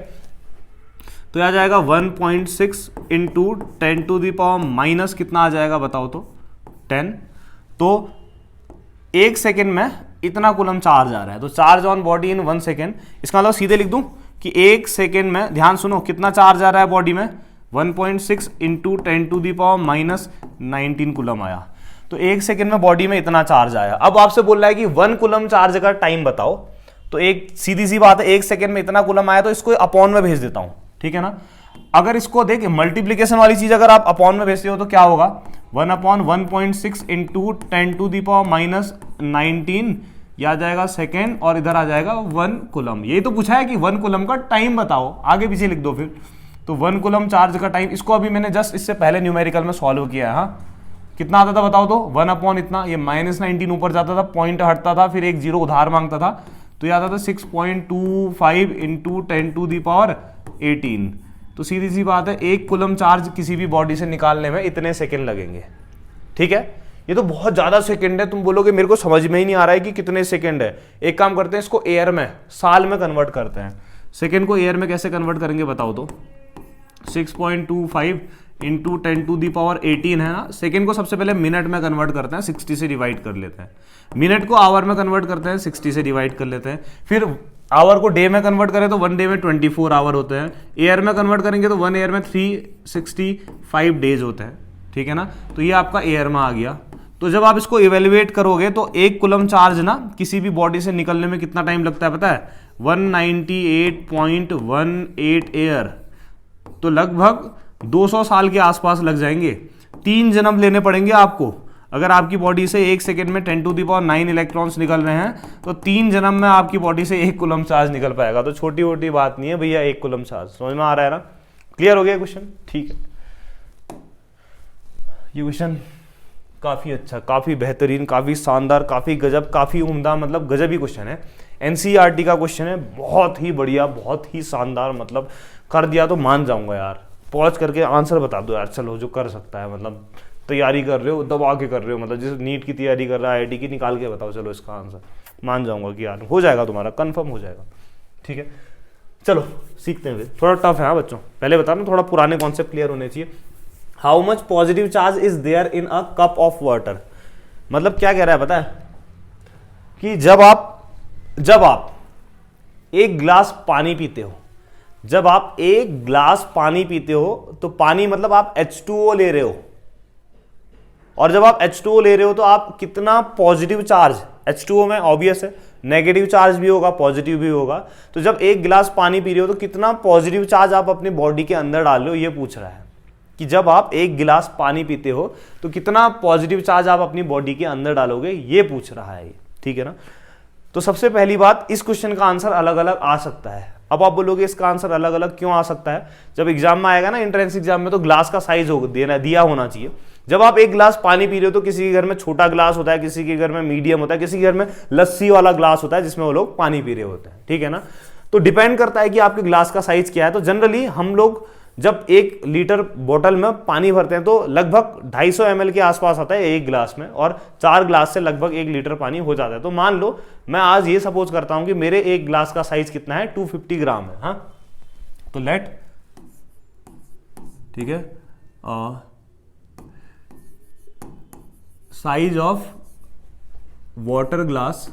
तो आ जाएगा 1.6 इंटू 10⁻, कितना आ जाएगा बताओ तो 10, तो एक सेकेंड में इतना कूलम चार्ज आ रहा है, तो charge on body in 1 second, इसका मतलब सीधे लिख दूं कि एक सेकेंड में, ध्यान सुनो, कितना चार्ज आ रहा है बॉडी में, 1.6 इंटू 10⁻19 कूलम आया। तो एक सेकेंड में बॉडी में इतना चार्ज आया। अब आपसे बोल रहा है कि 1 कूलम चार्ज का टाइम बताओ, तो एक सीधी सी बात है, एक सेकेंड में इतना कूलम आया तो इसको अपॉन में भेज देता हूं, ठीक है ना। अगर इसको देखिए मल्टीप्लीकेशन वाली चीज अगर आप अपॉन में भेजते हो तो क्या होगा, 1/1.6 इंटू 10⁻19 ये आ जाएगा सेकेंड, और इधर आ जाएगा 1 कूलम। यही तो पूछा है कि 1 कूलम का टाइम बताओ, आगे पीछे लिख दो फिर। तो 1 कूलम चार्ज का टाइम, इसको अभी मैंने जस्ट इससे पहले न्यूमेरिकल में सॉल्व किया है। हाँ, कितना आता था बताओ तो, 1 इतना, ये -19 ऊपर जाता था, पॉइंट हटता था, फिर एक जीरो उधार मांगता था, तो ये आता था 6.25 इंटू 10⁻18। तो सीधी सी बात है, 1 कूलम चार्ज किसी भी बॉडी से निकालने में इतने सेकेंड लगेंगे, ठीक है। ये तो बहुत ज्यादा सेकेंड है, तुम बोलोगे मेरे को समझ में ही नहीं आ रहा है कि कितने सेकेंड है। एक काम करते हैं, इसको एयर में, साल में कन्वर्ट करते हैं। सेकेंड को एयर में कैसे कन्वर्ट करेंगे बताओ तो, 6.25 इंटू 10⁻18 है ना। सेकेंड को सबसे पहले मिनट में कन्वर्ट करते हैं, 60 से डिवाइड कर लेते हैं। मिनट को आवर में कन्वर्ट करते हैं, 60 से डिवाइड कर लेते हैं। फिर आवर को डे में कन्वर्ट करें तो 1 डे में 24 आवर होते हैं। एयर में कन्वर्ट करेंगे तो 1 ईयर में 365 डेज होते हैं, ठीक है ना। तो ये आपका एयर में आ गया। तो जब आप इसको इवेल्युएट करोगे तो 1 कूलम चार्ज ना किसी भी बॉडी से निकलने में कितना टाइम लगता है पता है, 198.18 एयर, तो लगभग 200 साल के आसपास लग जाएंगे। 3 जन्म लेने पड़ेंगे आपको। अगर आपकी बॉडी से 1 सेकेंड में 10⁹ इलेक्ट्रॉन्स निकल रहे हैं तो 3 जन्म में आपकी बॉडी से 1 कूलम चार्ज निकल पाएगा। तो छोटी मोटी बात नहीं है भैया, 1 कूलम चार्ज। समझ में आ रहा है ना, क्लियर हो गया क्वेश्चन, ठीक है। ये क्वेश्चन काफी अच्छा, काफी बेहतरीन, काफी शानदार, काफी गजब, काफी उम्दा, मतलब गजब ही क्वेश्चन है। एनसीईआरटी का क्वेश्चन है, बहुत ही बढ़िया, बहुत ही शानदार, मतलब कर दिया तो मान जाऊंगा यार। पॉज करके आंसर बता दो यार, चलो जो कर सकता है, मतलब तैयारी कर रहे हो, दबा के कर रहे हो, मतलब जैसे नीट की तैयारी कर रहा है, आईआईटी की, निकाल के बताओ चलो इसका आंसर, मान जाऊंगा कि यार हो जाएगा तुम्हारा, कंफर्म हो जाएगा, ठीक है। चलो सीखते हैं, थोड़ा टफ है हाँ बच्चों, पहले बता ना, थोड़ा पुराने कॉन्सेप्ट क्लियर होने चाहिए। How much positive charge is there in a cup of water, मतलब क्या कह रहा है पता है कि जब आप एक गिलास पानी पीते हो, जब आप एक गिलास पानी पीते हो तो पानी मतलब आप H2O ले रहे हो, और जब आप H2O ले रहे हो तो आप कितना पॉजिटिव चार्ज, H2O में ऑब्वियस है नेगेटिव चार्ज भी होगा पॉजिटिव भी होगा, तो जब एक गिलास पानी पी रहे हो तो कितना पॉजिटिव चार्ज आप अपनी बॉडी के अंदर डाल रहे हो, ये पूछ रहा है कि जब आप एक गिलास पानी पीते हो तो कितना पॉजिटिव चार्ज आप अपनी बॉडी के अंदर डालोगे, ये पूछ रहा है, ठीक है ना। तो सबसे पहली बात, इस क्वेश्चन का आंसर अलग अलग आ सकता है। अब आप बोलोगे इसका आंसर अलग अलग क्यों आ सकता है, जब एग्जाम में आएगा ना, एंट्रेंस एग्जाम में, तो ग्लास का साइज दिया होना चाहिए। जब आप एक गिलास पानी पी रहे हो तो किसी के घर में छोटा ग्लास होता है, किसी के घर में मीडियम होता है, किसी के घर में लस्सी वाला ग्लास होता है जिसमें वो लोग पानी पी रहे होते हैं, ठीक है ना। तो डिपेंड करता है कि आपके ग्लास का साइज क्या है। तो जनरली हम लोग जब 1 लीटर बोतल में पानी भरते हैं तो लगभग 250 ml के आसपास आता है एक गिलास में, और 4 ग्लास से लगभग 1 लीटर पानी हो जाता है। तो मान लो मैं आज ये सपोज करता हूं कि मेरे एक गिलास का साइज कितना है, 250 ग्राम है, हाँ। तो लेट, ठीक है, साइज ऑफ वाटर ग्लास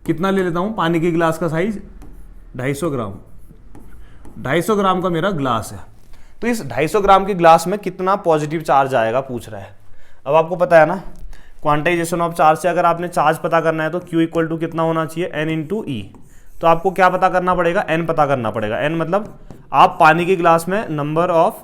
कितना ले लेता हूं, पानी के गिलास का साइज 250 ग्राम, 250 ग्राम का मेरा ग्लास है। तो इस 250 ग्राम के ग्लास में कितना पॉजिटिव चार्ज आएगा पूछ रहा है। अब आपको पता है ना क्वांटाइजेशन ऑफ चार्ज से अगर आपने चार्ज पता करना है तो Q इक्वल टू कितना होना चाहिए, N इंटू E। तो आपको क्या पता करना पड़ेगा, N पता करना पड़ेगा। N मतलब आप पानी के ग्लास में नंबर ऑफ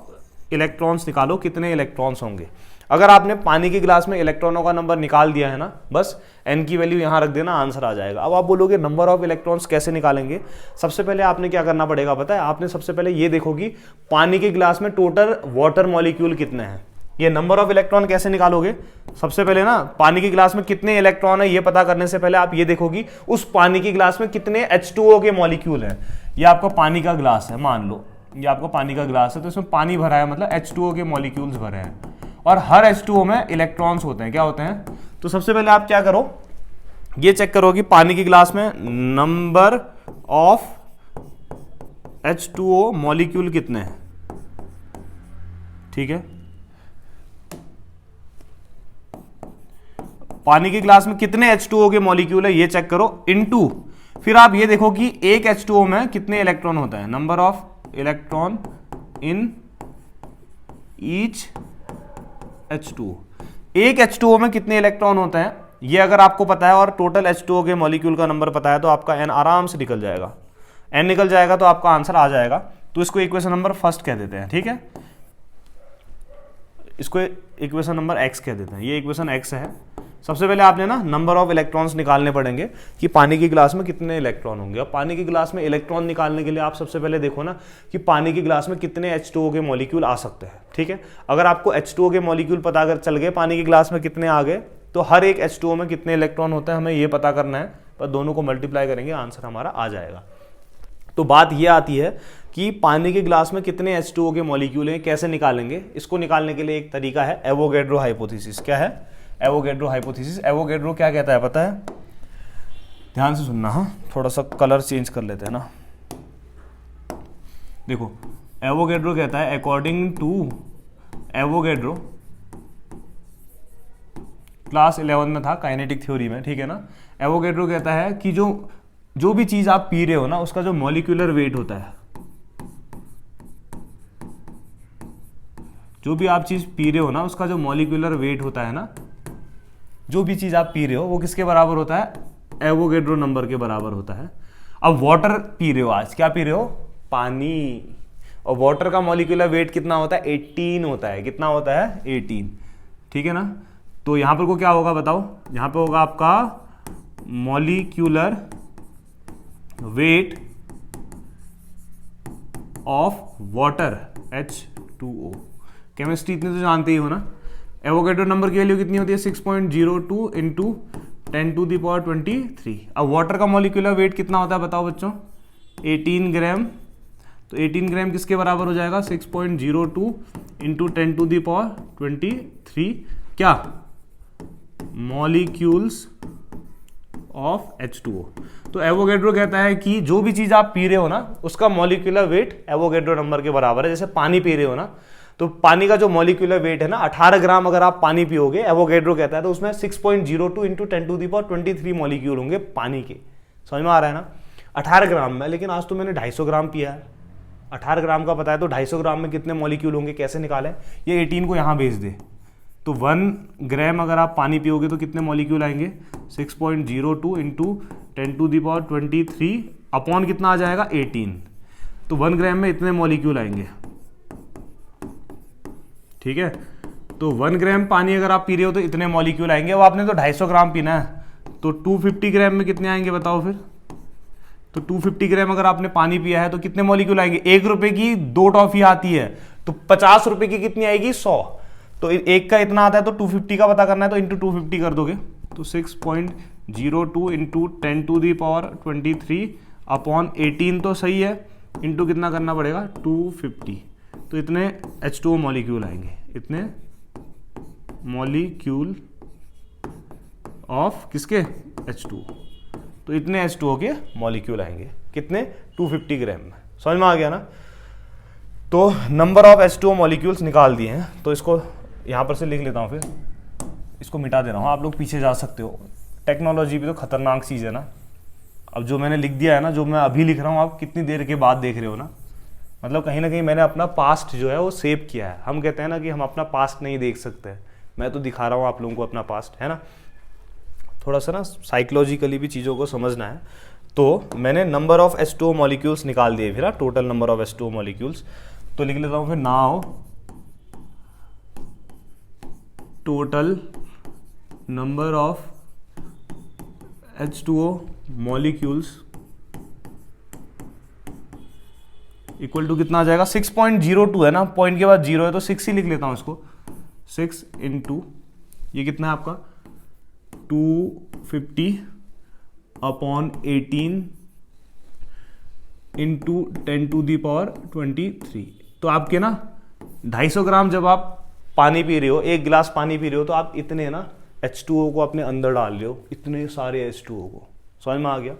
इलेक्ट्रॉन्स निकालो, कितने इलेक्ट्रॉन्स होंगे। अगर आपने पानी के गिलास में इलेक्ट्रॉनों का नंबर निकाल दिया है ना, बस N की वैल्यू यहां रख देना, आंसर आ जाएगा। अब आप बोलोगे नंबर ऑफ इलेक्ट्रॉन्स कैसे निकालेंगे, सबसे पहले आपने क्या करना पड़ेगा पता है, आपने सबसे पहले ये देखो कि पानी के गिलास में टोटल वाटर मॉलिक्यूल कितने हैं। ये नंबर ऑफ इलेक्ट्रॉन कैसे निकालोगे, सबसे पहले ना पानी के गिलास में कितने इलेक्ट्रॉन है ये पता करने से पहले आप ये देखोगी उस पानी के गिलास में कितने H2O के मॉलिक्यूल हैं। ये आपका पानी का ग्लास है, मान लो ये आपका पानी का ग्लास है, तो इसमें पानी भरा है मतलब H2O के मॉलिक्यूल्स भरे हैं, और हर H2O में इलेक्ट्रॉन्स होते हैं, क्या होते हैं। तो सबसे पहले आप क्या करो, ये चेक करो कि पानी के ग्लास में नंबर ऑफ H2O मॉलिक्यूल कितने हैं, ठीक है। पानी के ग्लास में कितने H2O के मॉलिक्यूल है ये चेक करो, इनटू फिर आप ये देखो कि एक H2O में कितने इलेक्ट्रॉन होता है, number of electron in each H2O। एक H2O में कितने इलेक्ट्रॉन होते हैं ये अगर आपको पता है और टोटल H2O के मॉलिक्यूल का नंबर पता है तो आपका n आराम से निकल जाएगा। n निकल जाएगा तो आपका आंसर आ जाएगा। तो इसको इक्वेशन नंबर फर्स्ट कह देते हैं, ठीक है, इसको इक्वेशन नंबर x कह देते हैं, ये इक्वेशन x है। सबसे पहले आपने ना नंबर ऑफ इलेक्ट्रॉन्स निकालने पड़ेंगे कि पानी के गिलास में कितने इलेक्ट्रॉन होंगे। अब पानी के गिलास में इलेक्ट्रॉन निकालने के लिए आप सबसे पहले देखो ना कि पानी के गिलास में कितने H2O के मॉलिक्यूल आ सकते हैं, ठीक है। अगर आपको H2O के मॉलिक्यूल पता अगर चल गए पानी के गिलास में कितने आ गए, तो हर एक H2O में कितने इलेक्ट्रॉन होते हैं हमें ये पता करना है, पर दोनों को मल्टीप्लाई करेंगे आंसर हमारा आ जाएगा। तो बात ये आती है कि पानी के गिलास में कितने H2O के मॉलिक्यूल हैं, कैसे निकालेंगे। इसको निकालने के लिए एक तरीका है एवोगैड्रो हाइपोथेसिस। क्या है एवोगैड्रो हाइपोथेसिस? एवोगैड्रो क्या कहता है पता है, ध्यान से सुनना, हाँ थोड़ा सा कलर चेंज कर लेते हैं ना। देखो एवोगैड्रो कहता है, अकॉर्डिंग टू एवोगैड्रो, क्लास 11 में था काइनेटिक थ्योरी में, ठीक है ना। एवोगैड्रो कहता है कि जो भी चीज आप पी रहे हो ना उसका जो मॉलिक्यूलर वेट होता है, जो भी आप चीज पी रहे हो ना उसका जो मॉलिक्यूलर वेट होता है ना, जो भी चीज आप पी रहे हो वो किसके बराबर होता है, एवोगैड्रो नंबर के बराबर होता है। अब वाटर पी रहे हो, आज क्या पी रहे हो, पानी, और वाटर का मॉलिक्यूलर वेट कितना होता है, 18 होता है। कितना होता है, 18, ठीक है ना। तो यहां पर को क्या होगा बताओ, यहां पे होगा आपका molecular weight of water H2O। Chemistry इतने तो जानते ही हो ना। एवोगैड्रो नंबर की वैल्यू कितनी होती है, 6.02 इंटू 10⁻23। अब वाटर का मॉलिक्यूलर वेट कितना होता है बताओ बच्चों, 18 ग्राम। तो 18 ग्राम किसके बराबर हो जाएगा, 6.02 इंटू 10⁻23 क्या, मॉलिक्यूल्स ऑफ H2O। तो एवोगैड्रो कहता है कि जो भी चीज आप पी रहे हो ना उसका मॉलिक्यूलर वेट एवोगैड्रो नंबर के बराबर है। जैसे पानी पी रहे हो ना, तो पानी का जो मॉलिक्यूलर वेट है ना 18 ग्राम अगर आप पानी पियोगे, एवोगैड्रो कहता है, तो उसमें 6.02 इंटू 10⁻23 मॉलिक्यूल होंगे पानी के। समझ में आ रहा है ना, 18 ग्राम में। लेकिन आज तो मैंने 250 ग्राम पिया है, 18 ग्राम का पता है, तो 250 ग्राम में कितने मॉलिक्यूल होंगे कैसे निकालें। ये 18 को यहाँ भेज दे, तो 1 ग्राम अगर आप पानी पियोगे तो कितने मॉलिक्यूल आएंगे, 6.02 इंटू 10⁻23 अपॉन कितना आ जाएगा, 18। तो 1 ग्राम में इतने मॉलिक्यूल आएंगे, ठीक है। तो 1 ग्राम पानी अगर आप पी रहे हो तो इतने मॉलिक्यूल आएंगे। अब आपने तो 250 ग्राम पीना है, तो 250 ग्राम में कितने आएंगे बताओ फिर। तो 250 ग्राम अगर आपने पानी पिया है तो कितने मॉलिक्यूल आएंगे, 1 रुपए की 2 टॉफी आती है, तो 50 रुपए की कितनी आएगी, 100। तो एक का इतना आता है, तो 250 का पता करना है तो इंटू 250 कर दोगे, तो 6.02 इंटू 10⁻23 अपॉन 18 तो सही है, इंटू कितना करना पड़ेगा, 250। तो इतने H2O मॉलिक्यूल आएंगे, इतने मॉलिक्यूल ऑफ किसके, H2O। तो इतने H2O के मॉलिक्यूल आएंगे कितने, 250 ग्राम में। समझ में आ गया ना। तो नंबर ऑफ H2O मॉलिक्यूल्स निकाल दिए हैं, तो इसको यहां पर से लिख लेता हूं, फिर इसको मिटा दे रहा हूं, आप लोग पीछे जा सकते हो। टेक्नोलॉजी भी तो खतरनाक चीज है ना। अब जो मैंने लिख दिया है ना, जो मैं अभी लिख रहा हूं, आप कितनी देर के बाद देख रहे हो ना, मतलब कहीं ना कहीं मैंने अपना पास्ट जो है वो सेव किया है। हम कहते हैं ना कि हम अपना पास्ट नहीं देख सकते, मैं तो दिखा रहा हूँ आप लोगों को अपना पास्ट, है ना। थोड़ा सा ना साइकोलॉजिकली भी चीज़ों को समझना है। तो मैंने नंबर ऑफ H2O मॉलिक्यूल्स निकाल दिए, फिर total number of H2O molecules. तो लिख लेता हूँ फिर, now total number of H2O molecules equal to कितना आ जाएगा, 6.02 है ना, पॉइंट के बाद 0 है तो 6 ही लिख लेता हूं इसको, 6 इंटू ये कितना है आपका 250 अपॉन 18 इंटू 10⁻23। तो आपके ना 250 ग्राम जब आप पानी पी रहे हो, एक गिलास पानी पी रहे हो, तो आप इतने ना H2O को अपने अंदर डाल रहे हो, इतने सारे H2O को। समझ में आ गया।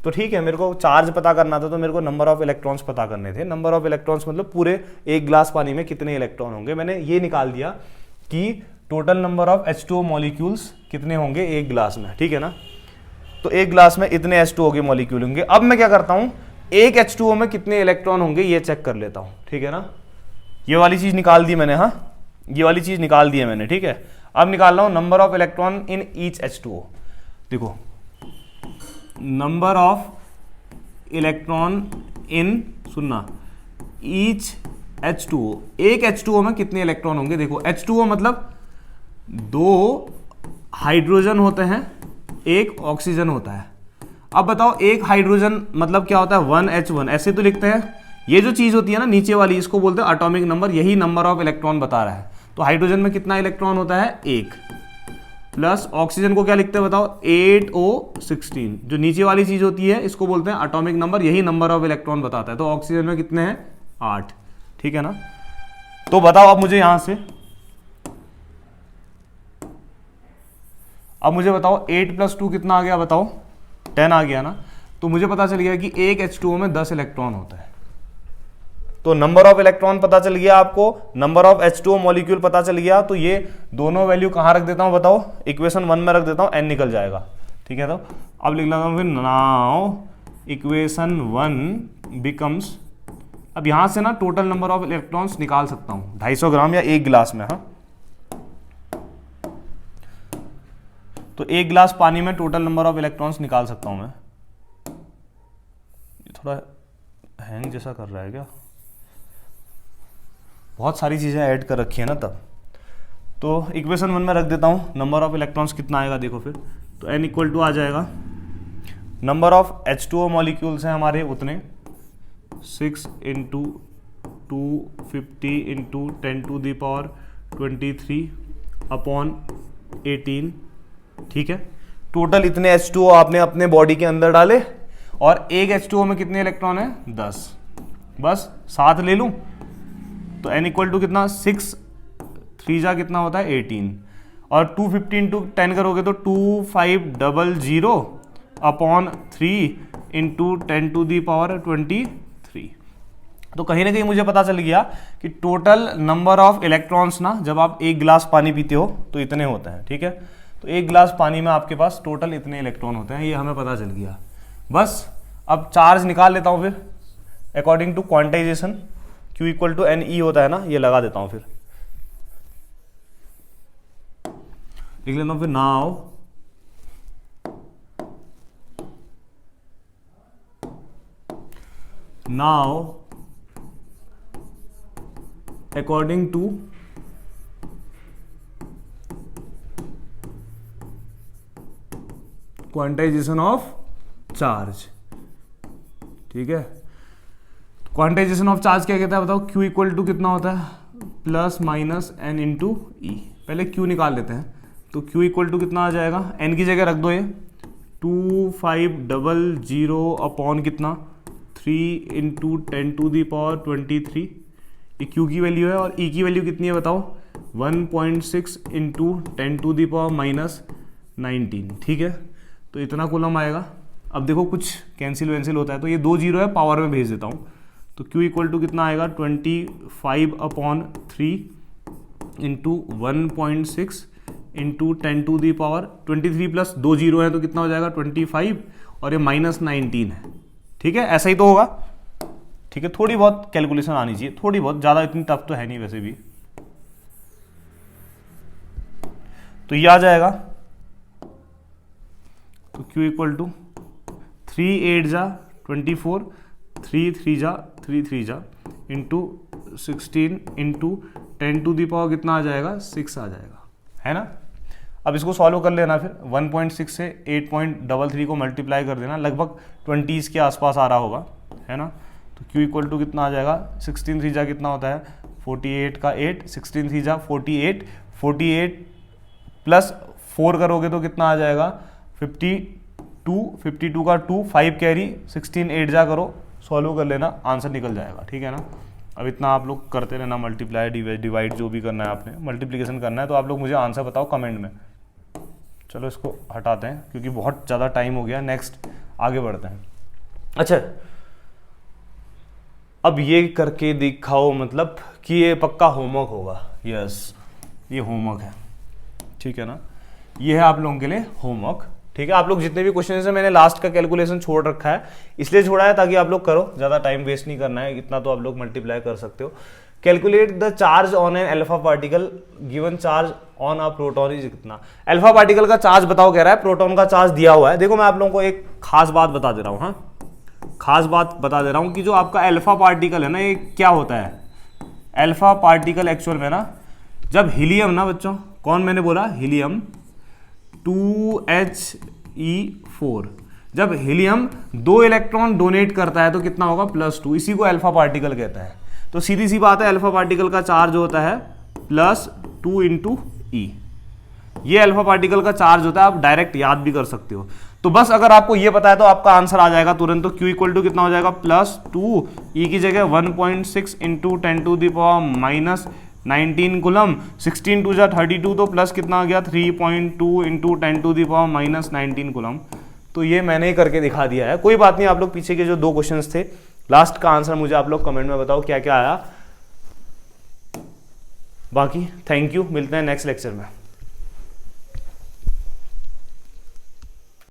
तो ठीक है, मेरे को चार्ज पता करना था तो मेरे को नंबर ऑफ इलेक्ट्रॉन्स पता करने थे। नंबर ऑफ इलेक्ट्रॉन्स मतलब पूरे एक गिलास पानी में कितने इलेक्ट्रॉन होंगे। मैंने ये निकाल दिया कि total number of H2O molecules कितने होंगे एक गिलास में, ठीक है ना। तो एक गिलास में इतने H2O के मॉलिक्यूल होंगे। अब मैं क्या करता हूं, एक H2O में कितने इलेक्ट्रॉन होंगे ये चेक कर लेता हूं, ठीक है ना। ये वाली चीज निकाल दी मैंने, हाँ ये वाली चीज निकाल दी है मैंने, ठीक है। अब निकाल रहा हूं number of electron in each H2O। देखो नंबर ऑफ इलेक्ट्रॉन इन, सुनना, ईच H2O, एक H2O में कितने इलेक्ट्रॉन होंगे। देखो H2O मतलब 2 हाइड्रोजन होते हैं, एक ऑक्सीजन होता है। अब बताओ एक हाइड्रोजन मतलब क्या होता है 1H1, ऐसे तो लिखते हैं। ये जो चीज होती है ना नीचे वाली, इसको बोलते हैं एटॉमिक नंबर, यही नंबर ऑफ इलेक्ट्रॉन बता रहा है। तो हाइड्रोजन में कितना इलेक्ट्रॉन होता है, एक, प्लस ऑक्सीजन को क्या लिखते हैं बताओ 8O16। जो नीचे वाली चीज होती है इसको बोलते हैं एटॉमिक नंबर, यही नंबर ऑफ इलेक्ट्रॉन बताता है। तो ऑक्सीजन में कितने हैं 8, ठीक है ना। तो बताओ अब मुझे यहां से, अब मुझे बताओ 8 + 2 कितना आ गया, बताओ 10 आ गया ना। तो मुझे पता चल गया कि एक H2O में 10 इलेक्ट्रॉन होता है। तो नंबर ऑफ इलेक्ट्रॉन पता चल गया आपको, नंबर ऑफ H2O मॉलिक्यूल पता चल गया। तो ये दोनों वैल्यू कहां रख देता हूं बताओ, इक्वेशन 1 में रख देता हूं, n निकल जाएगा, ठीक है। तो अब लिख लेता हूं फिर, नाउ इक्वेशन 1 बिकम्स, अब यहां से ना टोटल नंबर ऑफ इलेक्ट्रॉन्स निकाल सकता हूं 250 ग्राम या एक गिलास में, हाँ। तो एक गिलास पानी में टोटल नंबर ऑफ इलेक्ट्रॉन्स निकाल सकता हूं मैं। ये थोड़ा हैंग जैसा कर रहा है क्या, बहुत सारी चीजें ऐड कर रखी है ना तब। तो इक्वेशन 1 में रख देता हूं, नंबर ऑफ इलेक्ट्रॉन्स कितना आएगा देखो फिर। तो n = आ जाएगा, नंबर ऑफ H2O मॉलिक्यूल्स हैं हमारे उतने 6 × 250 × 10⁻23/18, ठीक है। टोटल इतने H2O आपने अपने बॉडी के अंदर डाले, और एक H2O में कितने इलेक्ट्रॉन है 10, बस 7 ले लूं। तो n = कितना 6, 3 जा कितना होता है 18, और 250 × 10 करोगे तो 2500/3 × 10⁻23। तो कहीं ना कहीं मुझे पता चल गया कि टोटल नंबर ऑफ इलेक्ट्रॉन्स ना, जब आप एक गिलास पानी पीते हो तो इतने होते हैं, ठीक है। तो एक गिलास पानी में आपके पास टोटल इतने इलेक्ट्रॉन होते हैं, ये हमें पता चल गया। बस अब चार्ज निकाल लेता हूं फिर according to quantization, Q = NE होता है ना, ये लगा देता हूं फिर, लिख लेता हूं फिर। Now according to quantization of charge, ठीक है। क्वांटाइजेशन ऑफ चार्ज क्या कहता है बताओ, Q = कितना होता है ±n × E। पहले Q निकाल लेते हैं। तो Q = कितना आ जाएगा, n की जगह रख दो ये 2500 कितना 3 × 10⁻23। ये Q की वैल्यू है, और E की वैल्यू कितनी है बताओ 1.6 × 10⁻19, ठीक है। तो इतना कूलम आएगा। अब देखो कुछ कैंसिल वैंसिल होता है, तो ये 2 0 है, पावर में भेज देता हूँ। तो Q = कितना आएगा 25/3 × 1.6 × 10⁻23 प्लस 2 0 है तो कितना हो जाएगा 25, और ये -19 है, ठीक है। ऐसा ही तो होगा, ठीक है। थोड़ी बहुत कैलकुलेशन आनी चाहिए, थोड़ी बहुत, ज़्यादा इतनी टफ तो है नहीं वैसे भी। तो ये आ जाएगा, तो Q = 3 8 जा 24, 3 3 जा 3 3 जा इंटू 16 × 10⁻, कितना आ जाएगा 6 आ जाएगा, है ना। अब इसको सॉल्व कर लेना फिर, 1.6 से 8.33 को मल्टीप्लाई कर देना, लगभग 20 के आसपास आ रहा होगा, है ना। तो Q = कितना आ जाएगा 16 3 जा कितना होता है 48 का 8, 16 3 जा 48, 48 प्लस 4 करोगे तो कितना आ जाएगा 52 का 2, 5 कैरी, 16 8 जा करो, सॉल्व कर लेना, आंसर निकल जाएगा, ठीक है ना। अब इतना आप लोग करते रहना, मल्टीप्लाई डिवाइड जो भी करना है आपने, मल्टीप्लिकेशन करना है। तो आप लोग मुझे आंसर बताओ कमेंट में। चलो इसको हटाते हैं क्योंकि बहुत ज़्यादा टाइम हो गया, नेक्स्ट आगे बढ़ते हैं। अच्छा, अब ये करके दिखाओ, मतलब कि ये पक्का होमवर्क होगा। यस, ये होमवर्क है, ठीक है ना। ये है आप लोगों के लिए होमवर्क। ठीक है, आप लोग जितने भी क्वेश्चन है, मैंने लास्ट का कैलकुलेशन छोड़ रखा है, इसलिए छोड़ा है ताकि आप लोग करो, ज़्यादा टाइम वेस्ट नहीं करना है, इतना तो आप लोग मल्टीप्लाई कर सकते हो। Calculate the charge on an alpha particle given charge on a proton is कितना। अल्फा पार्टिकल का चार्ज बताओ कह रहा है, प्रोटॉन का चार्ज दिया हुआ है। देखो मैं आप लोगों को एक खास बात बता दे रहा हूँ, हाँ खास बात बता दे रहा हूँ कि जो आपका अल्फा पार्टिकल है ना, ये क्या होता है, अल्फा पार्टिकल एक्चुअल में ना, जब हीलियम ना बच्चों, कौन मैंने बोला, हीलियम 2He4, जब हीलियम 2 इलेक्ट्रॉन डोनेट करता है तो कितना होगा, +2, इसी को अल्फा पार्टिकल कहता है। तो सीधी सी बात है, अल्फा पार्टिकल का चार्ज होता है +2 × E, ये अल्फा पार्टिकल का चार्ज होता है, आप डायरेक्ट याद भी कर सकते हो। तो बस अगर आपको ये पता है तो आपका आंसर आ जाएगा तुरंत। तो Q इक्वल टू कितना हो जाएगा, +2, E की जगह 1.6 × 10⁻⁻19 कूलम, 16 2 जा 32, तो प्लस कितना आ गया, 3.2 × 10⁻⁻19 कूलम। तो ये मैंने करके दिखा दिया है, कोई बात नहीं। आप लोग पीछे के जो 2 क्वेश्चंस थे, लास्ट का आंसर मुझे आप लोग कमेंट में बताओ क्या क्या आया। बाकी थैंक यू, मिलते हैं नेक्स्ट लेक्चर में।